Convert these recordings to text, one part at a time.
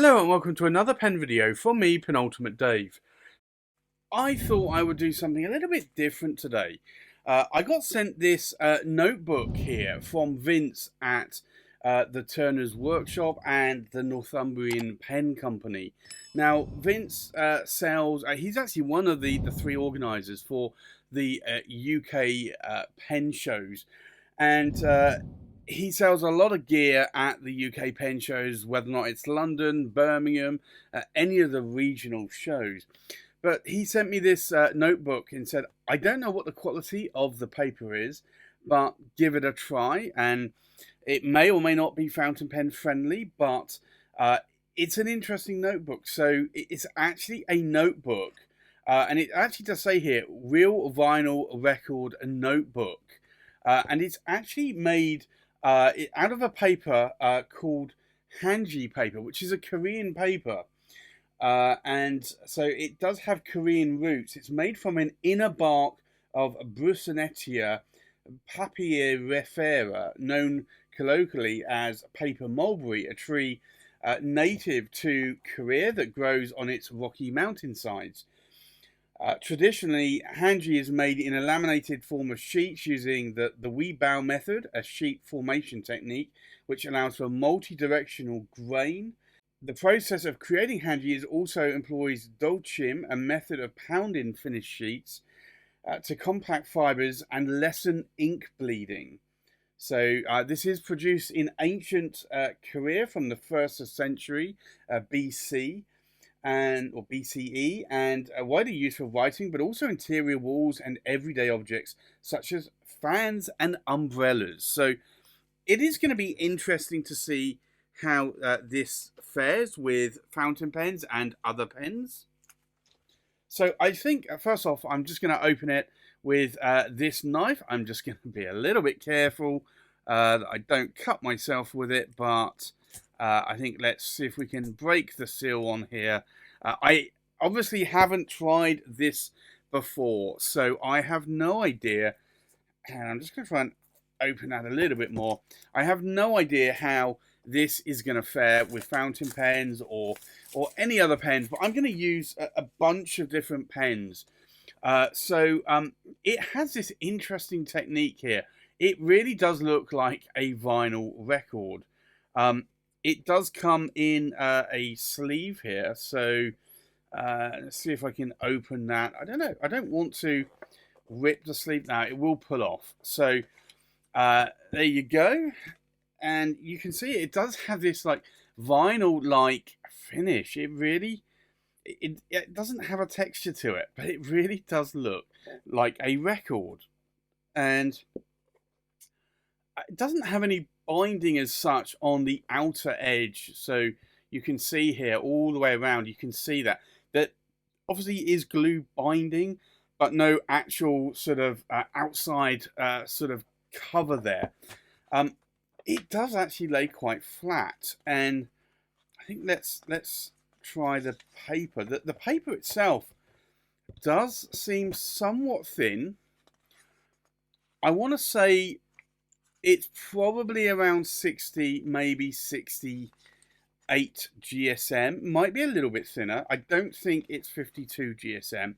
Hello and welcome to another pen video from me, Penultimate Dave. I thought I would do something a little bit different today. I got sent this notebook here from Vince at the Turner's Workshop and the Northumbrian Pen Company. Now, Vince sells, he's actually one of the three organisers for the UK pen shows. And he sells a lot of gear at the UK pen shows, whether or not it's London, Birmingham, any of the regional shows. But he sent me this notebook and said, I don't know what the quality of the paper is, but give it a try. And it may or may not be fountain pen friendly, but it's an interesting notebook. So it's actually a notebook. And it actually does say here, real vinyl record notebook. And it's actually made out of a paper called Hanji paper, which is a Korean paper. And so it does have Korean roots. It's made from an inner bark of Brucinetia papyrifera, known colloquially as paper mulberry, a tree native to Korea that grows on its rocky mountainsides. Traditionally, hanji is made in a laminated form of sheets using the Weebow method, a sheet formation technique which allows for multi-directional grain. The process of creating hanji also employs dolchim, a method of pounding finished sheets to compact fibers and lessen ink bleeding. So this is produced in ancient Korea from the 1st century BC or BCE, and widely used for writing, but also interior walls and everyday objects such as fans and umbrellas. So it is going to be interesting to see how this fares with fountain pens and other pens. So I think first off, I'm just going to open it with this knife. I'm just going to be a little bit careful that I don't cut myself with it, but I think let's see if we can break the seal on here. I obviously haven't tried this before, so I have no idea. And I'm just going to try and open that a little bit more. I have no idea how this is going to fare with fountain pens or any other pens, but I'm going to use a bunch of different pens. It has this interesting technique here. It really does look like a vinyl record. It does come in a sleeve here, so let's see if I can open that. I don't know. I don't want to rip the sleeve now. It will pull off. So there you go. And you can see it does have this like vinyl-like finish. It really, it doesn't have a texture to it, but it really does look like a record. And it doesn't have any binding as such on the outer edge, so you can see here all the way around, you can see that obviously is glue binding, but no actual sort of outside sort of cover there. It does actually lay quite flat, and I think let's try the paper. The paper itself does seem somewhat thin. I want to say it's probably around 60, maybe 68 GSM. Might be a little bit thinner. I don't think it's 52 GSM.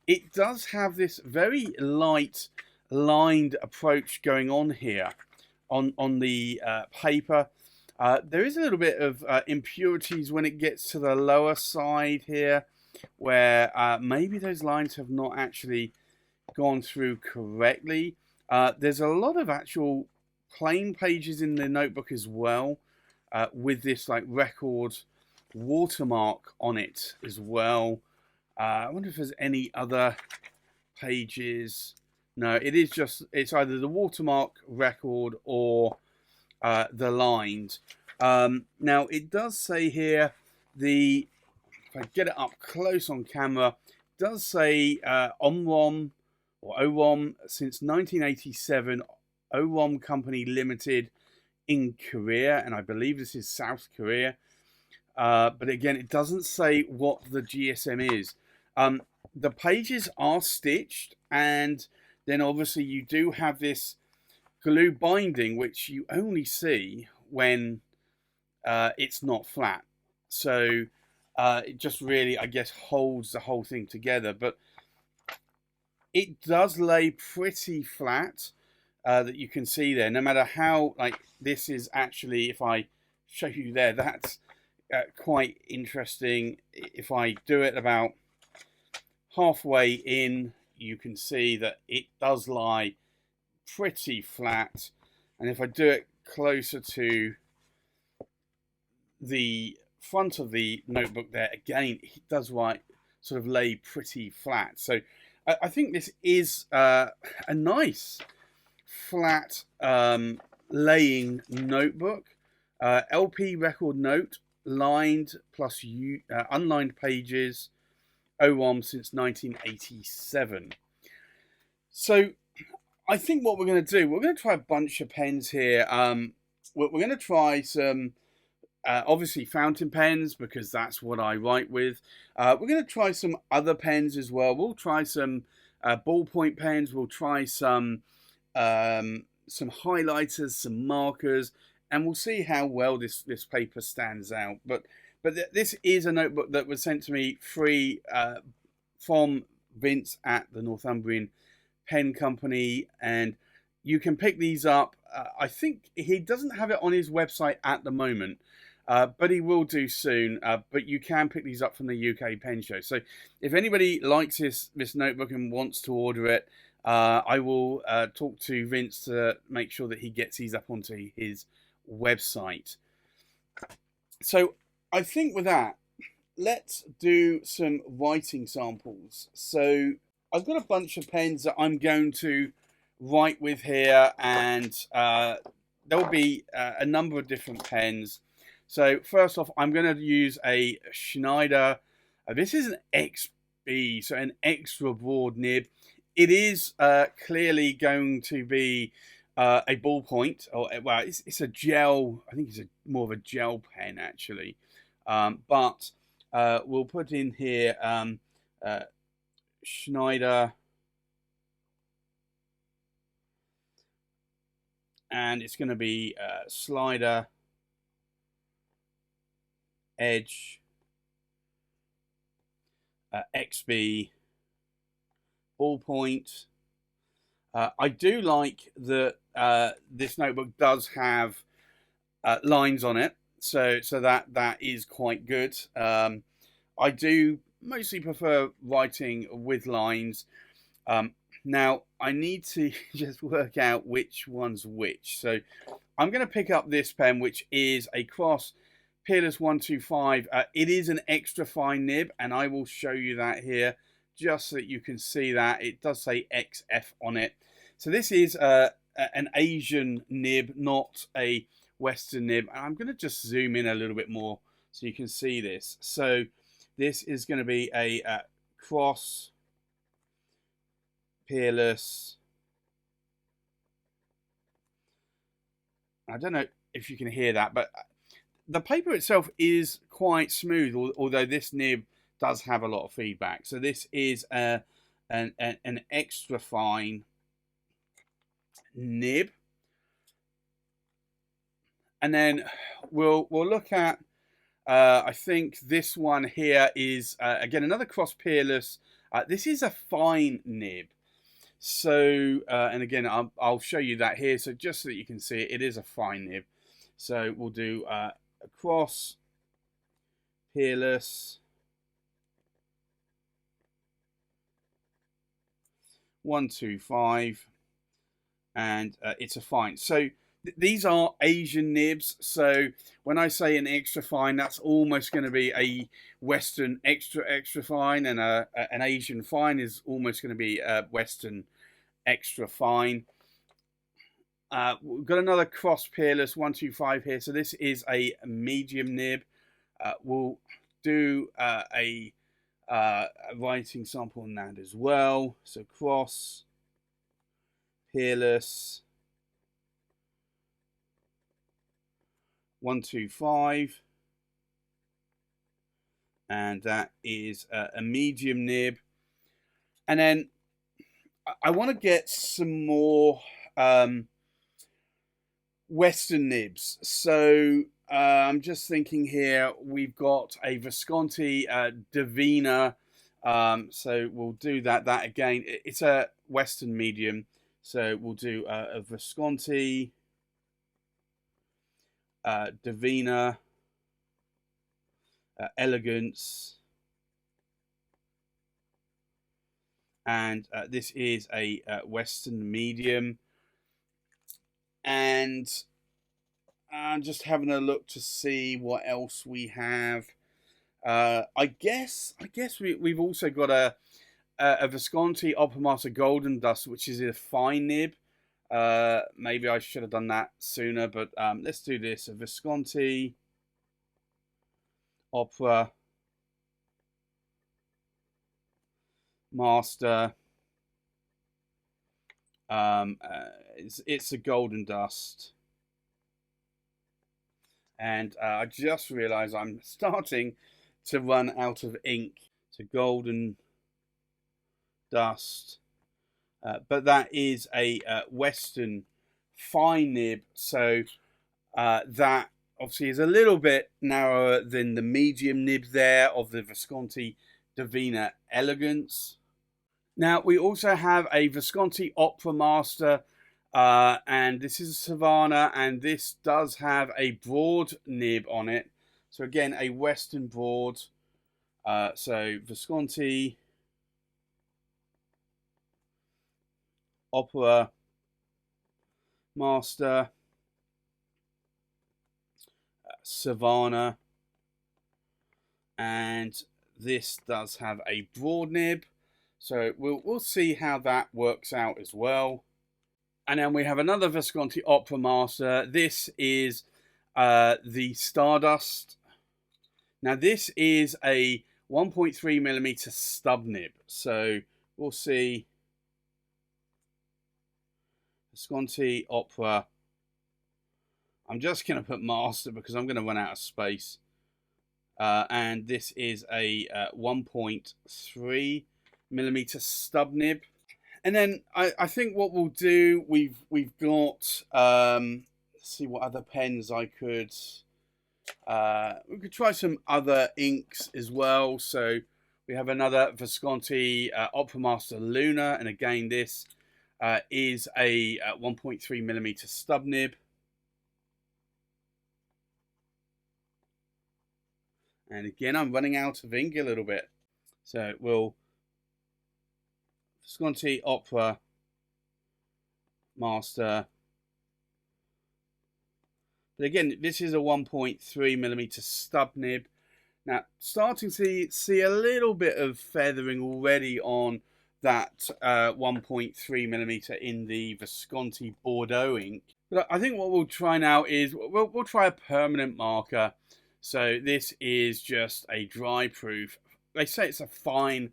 It does have this very light lined approach going on here on the paper. There is a little bit of impurities when it gets to the lower side here, where maybe those lines have not actually gone through correctly. There's a lot of actual plain pages in the notebook as well, with this like record watermark on it as well. I wonder if there's any other pages. No, it is just, it's either the watermark record or the lines. Now it does say here, if I get it up close on camera, it does say OMROM or OROM since 1987, OROM Company Limited in Korea, and I believe this is South Korea. But again, it doesn't say what the GSM is. The pages are stitched, and then obviously you do have this glue binding, which you only see when it's not flat. So it just really, I guess, holds the whole thing together. But it does lay pretty flat, that you can see there. No matter how, like, this is actually, if I show you there, that's quite interesting. If I do it about halfway in, you can see that it does lie pretty flat. And if I do it closer to the front of the notebook there, again, it does sort of lay pretty flat. So I think this is a nice flat laying notebook. LP record note, lined plus unlined pages, OROM since 1987. So I think what we're going to do, we're going to try a bunch of pens here. We're going to try some, obviously, fountain pens, because that's what I write with. We're going to try some other pens as well. We'll try some ballpoint pens. We'll try some highlighters, some markers, and we'll see how well this paper stands out. But this is a notebook that was sent to me free from Vince at the Northumbrian Pen Company, and you can pick these up. I think he doesn't have it on his website at the moment, but he will do soon. But you can pick these up from the UK Pen Show. So if anybody likes this notebook and wants to order it, I will talk to Vince to make sure that he gets these up onto his website. So I think with that, let's do some writing samples. So I've got a bunch of pens that I'm going to write with here, and there'll be a number of different pens. So first off, I'm going to use a Schneider. This is an XB, so an extra broad nib. It is clearly going to be a ballpoint, or well, it's a gel. I think it's more of a gel pen actually, but we'll put in here Schneider, and it's going to be slider, edge, XB, ballpoint. I do like that this notebook does have lines on it, so that is quite good. I do mostly prefer writing with lines. Now I need to just work out which one's which. So I'm going to pick up this pen, which is a Cross Peerless 125. It is an extra fine nib, and I will show you that here just so that you can see that. It does say XF on it. So this is an Asian nib, not a Western nib. And I'm going to just zoom in a little bit more so you can see this. So this is going to be a Cross Peerless. I don't know if you can hear that, but the paper itself is quite smooth, although this nib does have a lot of feedback. So this is an extra fine nib, and then we'll look at I think this one here is again another Cross Peerless. This is a fine nib, so and again I'll show you that here, so just so that you can see it is a fine nib. So we'll do a Cross Peerless 125, and it's a fine. So these are Asian nibs. So when I say an extra fine, that's almost going to be a Western extra fine, and an Asian fine is almost going to be a Western extra fine. We've got another Cross Peerless 125 here. So this is a medium nib. We'll do a writing sample on that as well. So Cross Peerless 125, and that is a medium nib. And then I want to get some more Western nibs. So I'm just thinking here, we've got a Visconti Divina. So we'll do that. That again, it's a Western medium. So we'll do a Visconti Divina Elegance. And this is a Western medium. And I'm just having a look to see what else we have. I guess we've also got a Visconti Opera Master Golden Dust, which is a fine nib. Maybe I should have done that sooner, but let's do this. A Visconti Opera Master. It's a Golden Dust. And I just realized I'm starting to run out of ink. So Golden Dust. But that is a Western fine nib. So that obviously is a little bit narrower than the medium nib there of the Visconti Divina Elegance. Now we also have a Visconti Opera Master, and this is a Savannah, and this does have a broad nib on it. So again, a Western broad. So Visconti Opera Master, Savannah, and this does have a broad nib. So we'll see how that works out as well. And then we have another Visconti Opera Master. This is the Stardust. Now this is a 1.3mm stub nib. So we'll see. Visconti Opera. I'm just going to put Master because I'm going to run out of space. And this is a 1.3mm stub nib. And then I think what we'll do, we've got let's see what other pens I could. We could try some other inks as well. So we have another Visconti Opera Master Luna, and again this is a 1.3mm stub nib. And again, I'm running out of ink a little bit. So we'll Visconti Opera Master. But again, this is a 1.3mm stub nib. Now, starting to see a little bit of feathering already on that 1.3mm in the Visconti Bordeaux ink. But I think what we'll try now is we'll try a permanent marker. So this is just a dry proof. They say it's a fine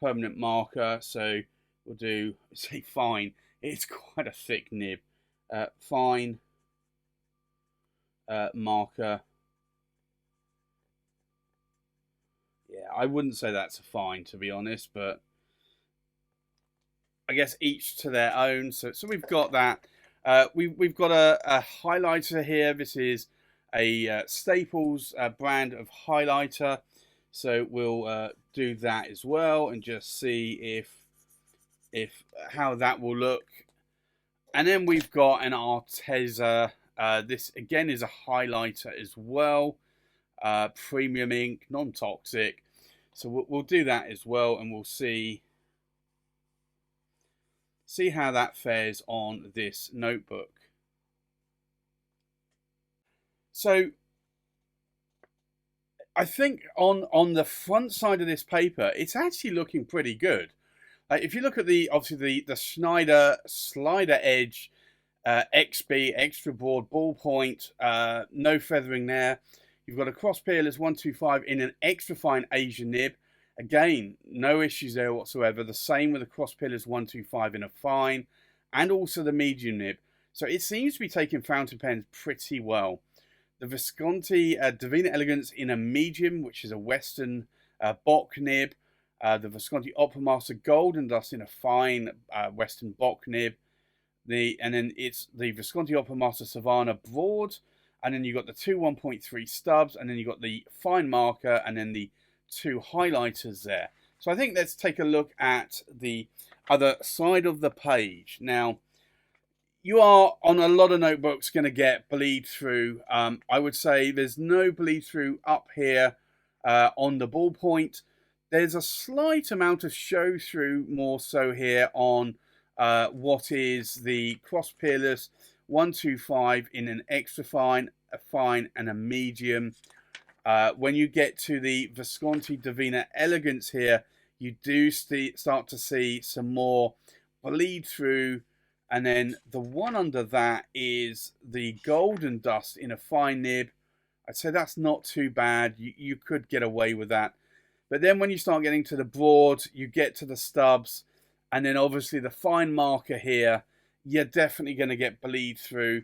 permanent marker, so we'll do, say fine. It's quite a thick nib. Fine marker. Yeah, I wouldn't say that's a fine, to be honest, but I guess each to their own. So we've got that. We've got a highlighter here. This is a Staples brand of highlighter. So we'll do that as well and just see if how that will look. And then we've got an Arteza. This again is a highlighter as well. Premium ink, non-toxic. So we'll do that as well, and we'll see how that fares on this notebook. So I think on the front side of this paper, it's actually looking pretty good. If you look at obviously the Schneider slider edge XB extra broad ballpoint, no feathering there. You've got a cross peerless 125 in an extra fine Asian nib. Again, no issues there whatsoever. The same with the cross peerless 125 in a fine, and also the medium nib. So it seems to be taking fountain pens pretty well. The Visconti Divina Elegance in a medium, which is a Western Bock nib. The Visconti Opera Master Golden Dust in a fine Western Bock nib. And then it's the Visconti Opera Master Savannah Broad, and then you've got the two 1.3 stubs, and then you've got the fine marker, and then the two highlighters there. So I think let's take a look at the other side of the page. Now, you are on a lot of notebooks going to get bleed through. I would say there's no bleed through up here on the ballpoint. There's a slight amount of show through more so here on what is the cross peerless 125 in an extra fine, a fine, and a medium. When you get to the Visconti Divina Elegance here, you do start to see some more bleed through. And then the one under that is the Golden Dust in a fine nib. I'd say that's not too bad. You could get away with that. But then when you start getting to the broad, you get to the stubs. And then obviously the fine marker here, you're definitely going to get bleed through.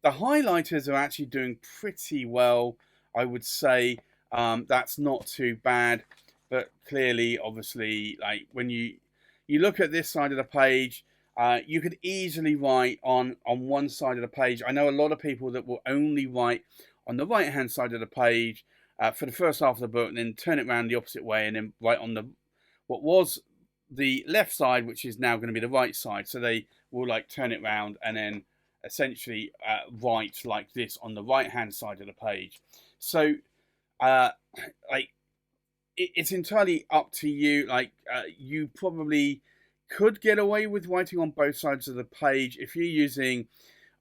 The highlighters are actually doing pretty well, I would say. That's not too bad. But clearly, obviously, like when you look at this side of the page, you could easily write on one side of the page. I know a lot of people that will only write on the right hand side of the page for the first half of the book, and then turn it around the opposite way, and then write on the what was the left side, which is now going to be the right side. So they will like turn it around and then essentially write like this on the right hand side of the page. So like it's entirely up to you. Like you probably could get away with writing on both sides of the page if you're using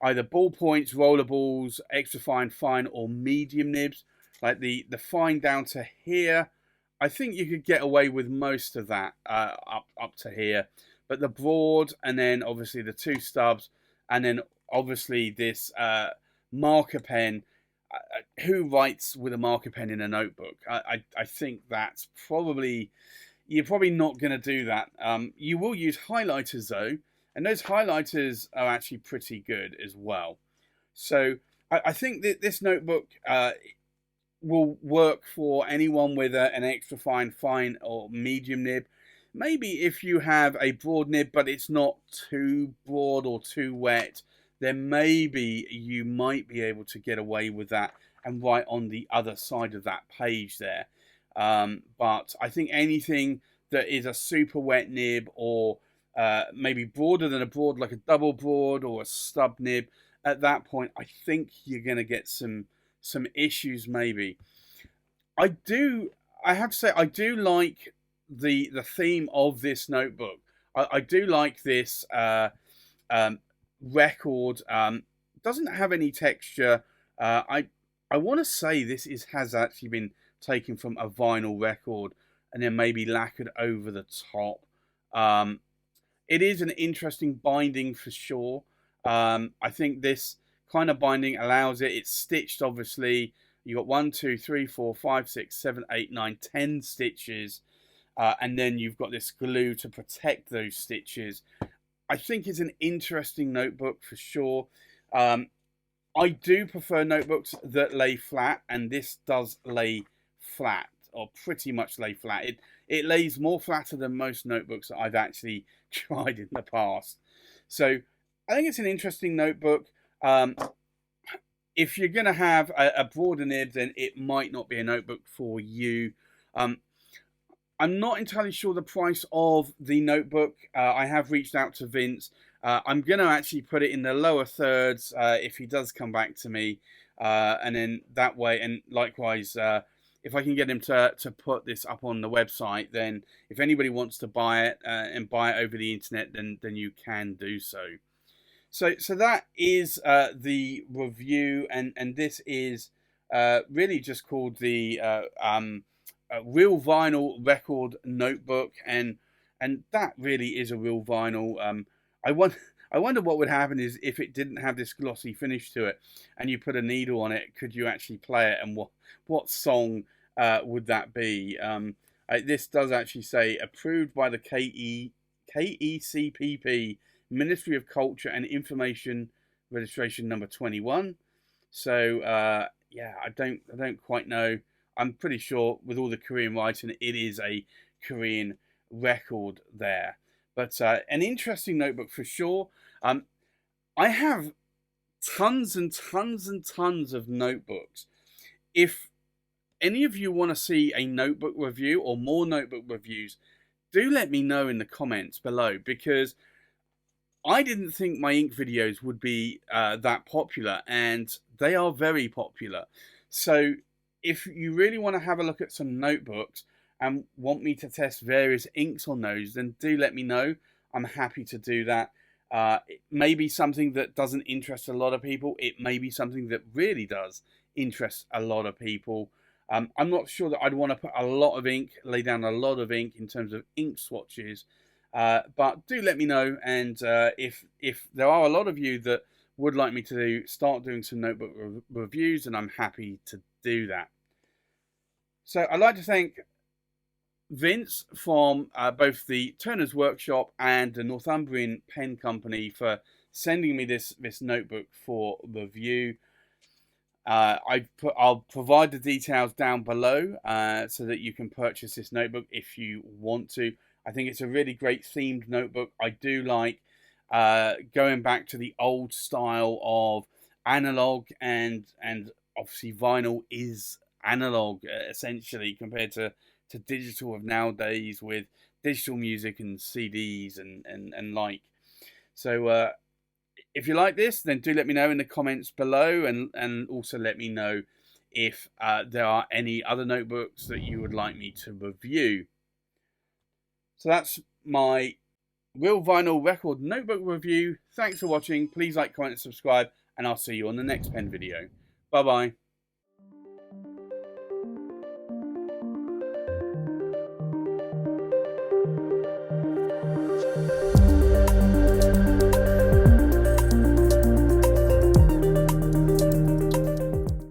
either ballpoints, roller balls, extra fine, fine, or medium nibs. Like the fine down to here, I think you could get away with most of that up to here. But the broad, and then obviously the two stubs, and then obviously this marker pen. Who writes with a marker pen in a notebook? I think that's probably, you're probably not going to do that. You will use highlighters though, and those highlighters are actually pretty good as well. So I think that this notebook will work for anyone with an extra fine, fine or medium nib. Maybe if you have a broad nib, but it's not too broad or too wet, then maybe you might be able to get away with that and write on the other side of that page there. But I think anything that is a super wet nib, or maybe broader than a broad, like a double broad or a stub nib, at that point, I think you're going to get some issues maybe. I have to say, I do like the theme of this notebook. I do like this record. Doesn't have any texture. I want to say this has actually been taken from a vinyl record and then maybe lacquered over the top. It is an interesting binding for sure. I think this kind of binding allows it. It's stitched, obviously. You got 1, 2, 3, 4, 5, 6, 7, 8, 9, 10 stitches, and then you've got this glue to protect those stitches. I think it's an interesting notebook for sure. I do prefer notebooks that lay flat, and this does lay flat, or pretty much lay flat. It lays more flatter than most notebooks that I've actually tried in the past. So I think it's an interesting notebook. If you're going to have a broader nib, then it might not be a notebook for you. I'm not entirely sure the price of the notebook. I have reached out to Vince. I'm going to actually put it in the lower thirds if he does come back to me. And then that way, and likewise, if I can get him to put this up on the website, then if anybody wants to buy it and buy it over the internet, then you can do so. So that is the review, and this is really just called the real vinyl record notebook, and that really is a real vinyl. I wonder what would happen is if it didn't have this glossy finish to it, and you put a needle on it, could you actually play it, and what song would that be? This does actually say approved by the KECPP. Ministry of Culture and Information, registration number 21. So yeah, I don't quite know. I'm pretty sure with all the Korean writing, it is a Korean record there. But an interesting notebook for sure. I have tons and tons and tons of notebooks. If any of you want to see a notebook review or more notebook reviews, do let me know in the comments below, because I didn't think my ink videos would be that popular, and they are very popular. So if you really want to have a look at some notebooks and want me to test various inks on those, then do let me know. I'm happy to do that. It may be something that doesn't interest a lot of people. It may be something that really does interest a lot of people. I'm not sure that I'd want to put a lot of ink, lay down a lot of ink in terms of ink swatches. But do let me know, and if there are a lot of you that would like me to start doing some notebook reviews, and I'm happy to do that. So I'd like to thank Vince from both the Turner's Workshop and the Northumbrian Pen Company for sending me this notebook for review. I'll provide the details down below so that you can purchase this notebook if you want to. I think it's a really great themed notebook. I do like going back to the old style of analog, and obviously vinyl is analog essentially compared to digital of nowadays, with digital music and CDs and like. So if you like this, then do let me know in the comments below, and also let me know if there are any other notebooks that you would like me to review. So that's my Real Vinyl Record notebook review. Thanks for watching. Please like, comment, and subscribe, and I'll see you on the next pen video. Bye bye.